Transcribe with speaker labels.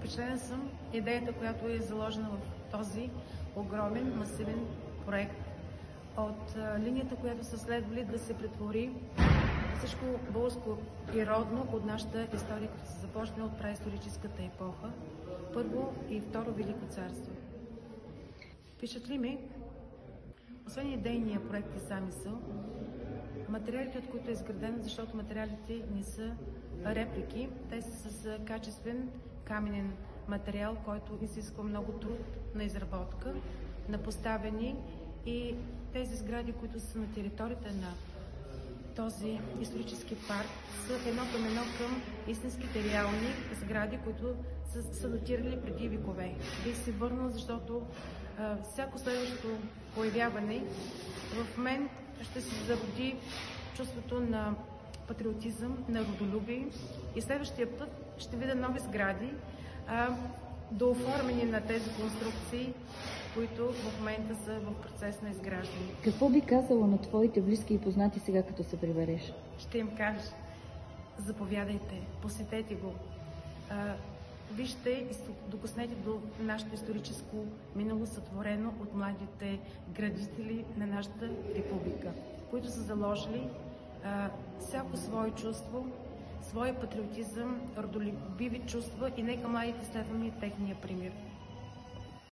Speaker 1: Впечатлена съм идеята, която е заложена в този огромен, масивен проект. От линията, която са следвали да се претвори всичко българско и родно от нашата история, като се започне от праисторическата епоха, Първо и Второ Велико царство. Впечатли ме, освен идейния проект и замисъл, материалите, от които е изградено, защото материалите не са реплики, те са с качествен каменен материал, който изисква много труд на изработка, на поставяне, и тези сгради, които са на територията на този исторически парк, са едно към едно към истинските реални сгради, които са датирали преди векове. Бих се върнал, защото всяко следващо появяване в мен ще се зароди чувството на патриотизъм, на родолюбие, и следващия път ще видя нови сгради, до оформяне на тези конструкции, които в момента са в процес на изграждане.
Speaker 2: Какво би казала на твоите близки и познати сега, като се прибереш?
Speaker 1: Ще им кажа: заповядайте, посетете го. Вижте и докоснете до нашето историческо минало, сътворено от младите градители на нашата република, които са заложили всяко свое чувство, своя патриотизъм, родолюбиви чувства, и нека младите следваме техния пример.